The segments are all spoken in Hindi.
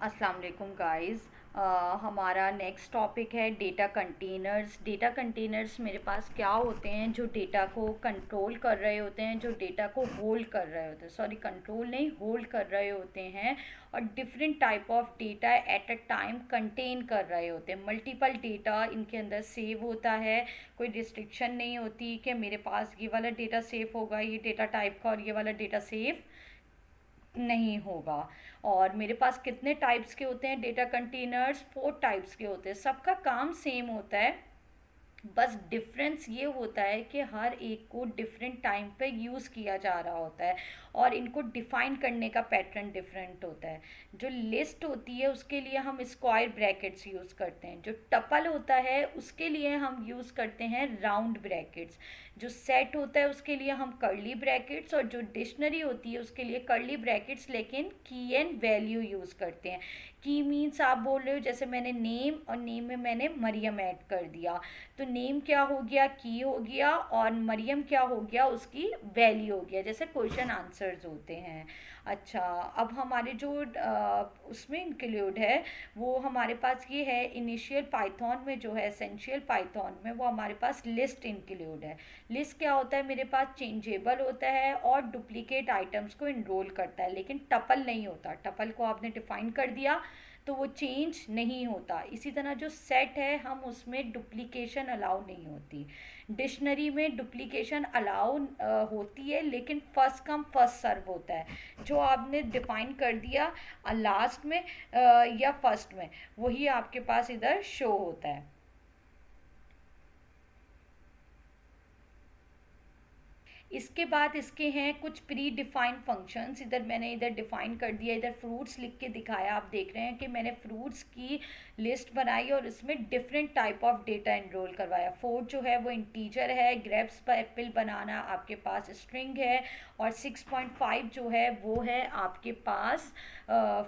अस्सलाम वालेकुम गाइस। हमारा नेक्स्ट टॉपिक है डेटा कंटेनर्स। डेटा कंटेनर्स मेरे पास क्या होते हैं, जो डेटा को कंट्रोल कर रहे होते हैं, जो डेटा को होल्ड कर रहे होते हैं, सॉरी कंट्रोल नहीं, होल्ड कर रहे होते हैं, और different type of data at a time contain कर रहे होते हैं। मल्टीपल डेटा इनके अंदर सेव होता है। कोई रिस्ट्रिक्शन नहीं होती कि मेरे पास ये वाला डेटा सेव होगा, ये डेटा टाइप का, और ये वाला डेटा सेव नहीं होगा। और मेरे पास कितने टाइप्स के होते हैं डेटा कंटेनर्स? 4 टाइप्स के होते हैं। सबका काम सेम होता है, बस डिफरेंस ये होता है कि हर एक को डिफरेंट टाइम पे यूज़ किया जा रहा होता है, और इनको डिफाइन करने का पैटर्न डिफरेंट होता है। जो लिस्ट होती है उसके लिए हम स्क्वायर ब्रैकेट्स यूज़ करते हैं। जो टपल होता है उसके लिए हम यूज़ करते हैं राउंड ब्रैकेट्स। जो सेट होता है उसके लिए हम कर्ली ब्रैकेट्स, और जो डिक्शनरी होती है उसके लिए कर्ली ब्रैकेट्स लेकिन की एंड वैल्यू यूज़ करते हैं। की मीन्स आप बोल रहे हो जैसे मैंने नेम, और नेम में मैंने मरियम ऐड कर दिया, तो नेम क्या हो गया, की हो गया, और मरियम क्या हो गया, उसकी वैल्यू हो गया, जैसे क्वेश्चन आंसर्स होते हैं। अच्छा, अब हमारे जो उसमें इंक्लूड है वो हमारे पास ये है, इनिशियल पाइथन में जो है, एसेंशियल पाइथन में वो हमारे पास लिस्ट इंक्लूड है। लिस्ट क्या होता है? मेरे पास चेंजेबल होता है और डुप्लीकेट आइटम्स को इनरोल करता है, लेकिन टपल नहीं होता। टपल को आपने डिफाइन कर दिया तो वो चेंज नहीं होता। इसी तरह जो सेट है, हम उसमें डुप्लीकेशन अलाउ नहीं होती। डिक्शनरी में डुप्लीकेशन अलाउ होती है, लेकिन फर्स्ट कम फर्स्ट सर्व होता है। जो आपने डिफाइन कर दिया लास्ट में या फर्स्ट में, वही आपके पास इधर शो होता है। इसके बाद इसके हैं कुछ प्री डिफाइंड फंक्शंस। इधर मैंने इधर डिफाइन कर दिया, इधर फ्रूट्स लिख के दिखाया। आप देख रहे हैं कि मैंने फ्रूट्स की लिस्ट बनाई और इसमें different type of data enroll करवाया। 4 जो है वो इंटीजर है, ग्रेप्स पर एप्पल बनाना आपके पास स्ट्रिंग है, और 6.5 जो है वो है आपके पास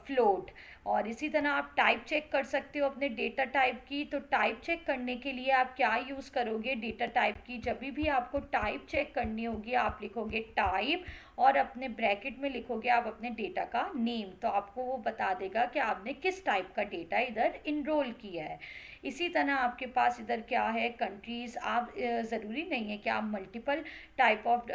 फ्लोट। और इसी तरह आप टाइप चेक कर सकते हो अपने डेटा टाइप की। तो टाइप चेक करने के लिए आप क्या यूज़ करोगे डेटा टाइप की? जब भी आपको टाइप चेक करनी होगी आप लिखोगे टाइप, और अपने ब्रैकेट में लिखोगे आप अपने डेटा का नेम, तो आपको वो बता देगा कि आपने किस टाइप का डेटा इधर इनरोल किया है। इसी तरह आपके पास इधर क्या है, कंट्रीज़। आप ज़रूरी नहीं है कि आप मल्टीपल टाइप ऑफ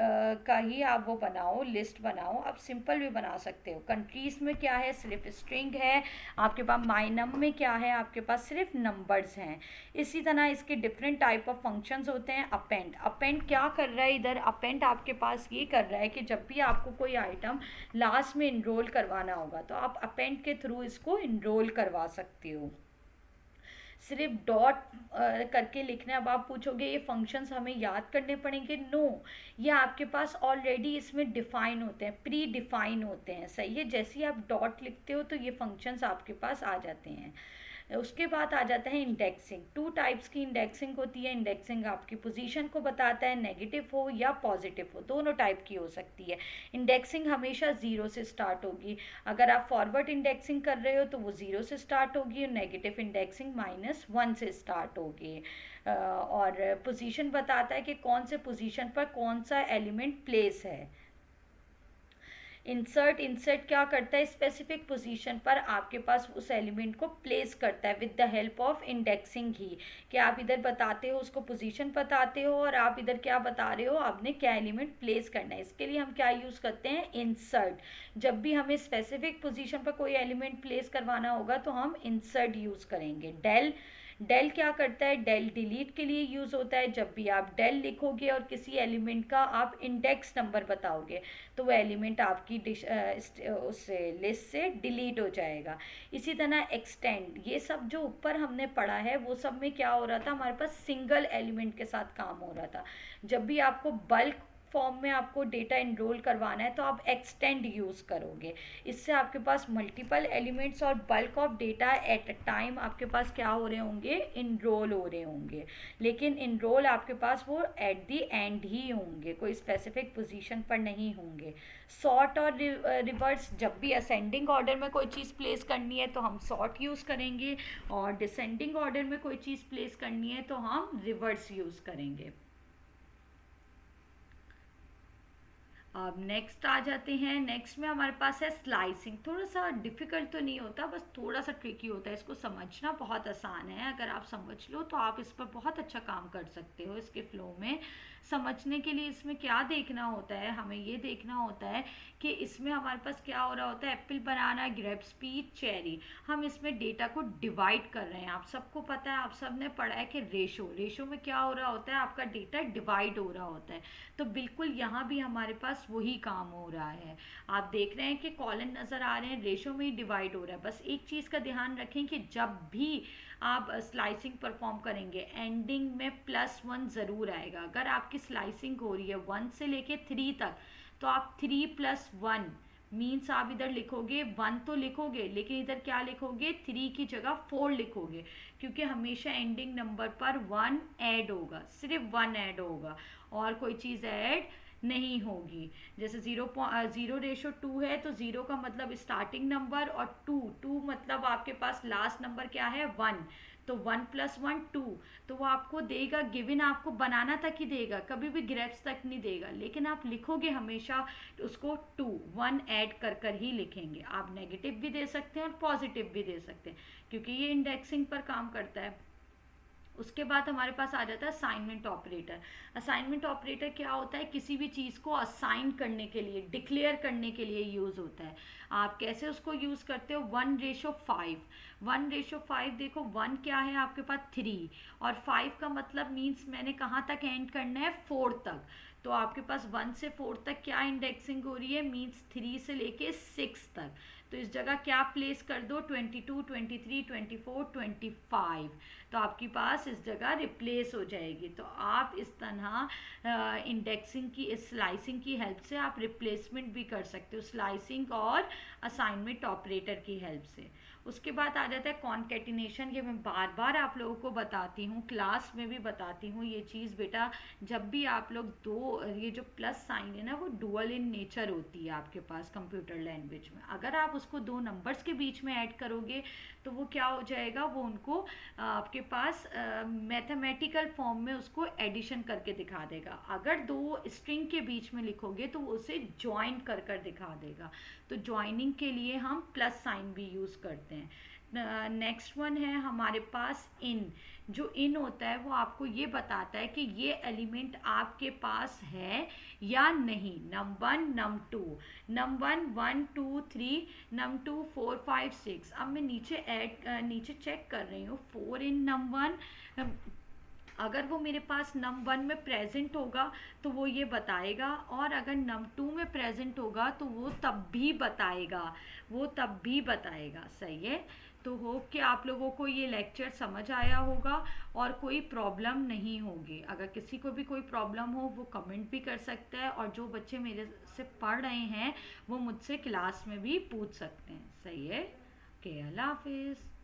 का ही आप वो बनाओ, लिस्ट बनाओ। आप सिंपल भी बना सकते हो। कंट्रीज़ में क्या है, सिर्फ स्ट्रिंग है। आपके पास माइनम में क्या है, आपके पास सिर्फ नंबर्स हैं। इसी तरह इसके डिफरेंट टाइप ऑफ फंक्शंस होते हैं। अपेंड, अपेंड क्या कर रहा है इधर? अपेंड आपके पास ये कर रहा है कि जब भी आपको कोई आइटम लास्ट में इनरोल करवाना होगा तो आप अपेंड के थ्रू इसको इनरोल करवा सकते हो। सिर्फ डॉट करके लिखना है। अब आप पूछोगे ये फंक्शंस हमें याद करने पड़ेंगे? नो, ये आपके पास ऑलरेडी इसमें डिफाइन होते हैं, प्री डिफाइन होते हैं। सही है, जैसे ही आप डॉट लिखते हो तो ये फंक्शंस आपके पास आ जाते हैं। उसके बाद आ जाता है इंडेक्सिंग। 2 टाइप्स की इंडेक्सिंग होती है। इंडेक्सिंग आपकी पोजीशन को बताता है, नेगेटिव हो या पॉजिटिव हो, दोनों टाइप की हो सकती है। इंडेक्सिंग हमेशा ज़ीरो से स्टार्ट होगी। अगर आप फॉरवर्ड इंडेक्सिंग कर रहे हो तो वो ज़ीरो से स्टार्ट होगी, और नेगेटिव इंडेक्सिंग -1 से स्टार्ट होगी। और पोजीशन बताता है कि कौन से पोजीशन पर कौन सा एलिमेंट प्लेस है। इंसर्ट, इंसर्ट क्या करता है, स्पेसिफिक पोजीशन पर आपके पास उस एलिमेंट को प्लेस करता है with the help of indexing ही। कि आप इधर बताते हो, उसको पोजीशन बताते हो, और आप इधर क्या बता रहे हो, आपने क्या एलिमेंट प्लेस करना है। इसके लिए हम क्या यूज़ करते हैं, इंसर्ट। जब भी हमें स्पेसिफिक पोजीशन पर कोई एलिमेंट प्लेस करवाना होगा तो हम इंसर्ट यूज़ करेंगे। डेल, डेल क्या करता है, डेल डिलीट के लिए यूज़ होता है। जब भी आप डेल लिखोगे और किसी एलिमेंट का आप इंडेक्स नंबर बताओगे तो वो एलिमेंट आपकी उस लिस्ट से डिलीट हो जाएगा। इसी तरह एक्सटेंड, ये सब जो ऊपर हमने पढ़ा है वो सब में क्या हो रहा था, हमारे पास सिंगल एलिमेंट के साथ काम हो रहा था। जब भी आपको बल्क फॉर्म में आपको डेटा इनरोल करवाना है तो आप एक्सटेंड यूज़ करोगे। इससे आपके पास मल्टीपल एलिमेंट्स और bulk of data at a time आपके पास क्या हो रहे होंगे, इनरोल हो रहे होंगे। लेकिन इनरोल आपके पास वो एट दी एंड ही होंगे, कोई स्पेसिफिक पोजीशन पर नहीं होंगे। सॉर्ट और रिवर्स, जब भी असेंडिंग ऑर्डर में कोई चीज़ प्लेस करनी है तो हम सॉर्ट यूज़ करेंगे, और डिसेंडिंग ऑर्डर में कोई चीज़ प्लेस करनी है तो हम रिवर्स यूज़ करेंगे। अब नेक्स्ट आ जाते हैं। नेक्स्ट में हमारे पास है स्लाइसिंग। थोड़ा सा डिफ़िकल्ट तो नहीं होता, बस थोड़ा सा ट्रिकी होता है। इसको समझना बहुत आसान है, अगर आप समझ लो तो आप इस पर बहुत अच्छा काम कर सकते हो। इसके फ्लो में समझने के लिए इसमें क्या देखना होता है, हमें ये देखना होता है कि इसमें हमारे पास क्या हो रहा होता है। एप्पल, बनाना, ग्रेप्स, पीच, चेरी, हम इसमें डेटा को डिवाइड कर रहे हैं। आप सबको पता है, आप सब ने पढ़ा है कि रेशो में क्या हो रहा होता है, आपका डेटा डिवाइड हो रहा होता है। तो बिल्कुल यहाँ भी हमारे पास वही काम हो रहा है। आप देख रहे हैं कि कॉलन नज़र आ रहे हैं, रेशो में ही डिवाइड हो रहा है। बस एक चीज़ का ध्यान रखें कि जब भी आप स्लाइसिंग परफॉर्म करेंगे, एंडिंग में +1 ज़रूर आएगा। अगर आपकी स्लाइसिंग हो रही है 1 से लेके 3 तक, तो आप 3 + 1 मीन्स आप इधर लिखोगे 1 तो लिखोगे, लेकिन इधर क्या लिखोगे, 3 की जगह 4 लिखोगे, क्योंकि हमेशा एंडिंग नंबर पर 1 ऐड होगा, सिर्फ 1 ऐड होगा और कोई चीज़ ऐड नहीं होगी। जैसे 0.0:2 है, तो 0 का मतलब स्टार्टिंग नंबर और 2 मतलब आपके पास लास्ट नंबर क्या है, 1। तो 1 + 1 2, तो वो आपको देगा, गिवन आपको बनाना तक ही देगा, कभी भी ग्रेप्स तक नहीं देगा। लेकिन आप लिखोगे हमेशा उसको 2 1 ऐड कर कर ही लिखेंगे। आप नेगेटिव भी दे सकते हैं और पॉजिटिव भी दे सकते हैं, क्योंकि ये इंडेक्सिंग पर काम करता है। उसके बाद हमारे पास आ जाता है असाइनमेंट ऑपरेटर। असाइनमेंट ऑपरेटर क्या होता है, किसी भी चीज़ को असाइन करने के लिए, डिक्लेयर करने के लिए यूज़ होता है। आप कैसे उसको यूज़ करते हो, 1:5। 1:5 देखो, 1 क्या है आपके पास 3, और 5 का मतलब मीन्स मैंने कहाँ तक एंड करना है, 4 तक। तो आपके पास 1 से 4 तक क्या इंडेक्सिंग हो रही है, मीन्स 3 से लेके 6 तक। तो इस जगह क्या प्लेस कर दो, 22, 23, 24, 25, तो आपके पास इस जगह रिप्लेस हो जाएगी। तो आप इस तरह इंडेक्सिंग की, स्लाइसिंग की हेल्प से आप रिप्लेसमेंट भी कर सकते हो, स्लाइसिंग और असाइनमेंट ऑपरेटर की हेल्प से। उसके बाद आ जाता है कॉन्केटिनेशन। ये मैं बार बार आप लोगों को बताती हूँ, क्लास में भी बताती हूँ ये चीज़ बेटा। जब भी आप लोग ये जो प्लस साइन है ना, वो डुअल इन नेचर होती है आपके पास कंप्यूटर लैंग्वेज में। अगर आप उसको दो नंबर्स के बीच में ऐड करोगे तो वो क्या हो जाएगा, वो उनको आपके पास मैथमेटिकल फॉर्म में उसको एडिशन करके दिखा देगा। अगर दो स्ट्रिंग के बीच में लिखोगे तो वो उसे ज्वाइन कर कर दिखा देगा। तो ज्वाइनिंग के लिए हम प्लस साइन भी यूज़ करते हैं। नेक्स्ट वन है हमारे पास इन। जो इन होता है वो आपको ये बताता है कि ये एलिमेंट आपके पास है या नहीं। num1 num2, num1 1 2 3, num2 4 5 6। अब मैं नीचे चेक कर रही हूँ, 4 इन num1। अगर वो मेरे पास num1 में प्रेजेंट होगा तो वो ये बताएगा, और अगर num2 में प्रेजेंट होगा तो वो तब भी बताएगा। सही है। तो होप कि आप लोगों को ये लेक्चर समझ आया होगा और कोई प्रॉब्लम नहीं होगी। अगर किसी को भी कोई प्रॉब्लम हो वो कमेंट भी कर सकता है, और जो बच्चे मेरे से पढ़ रहे हैं वो मुझसे क्लास में भी पूछ सकते हैं। सही है। ओके, अल्लाह हाफिज़।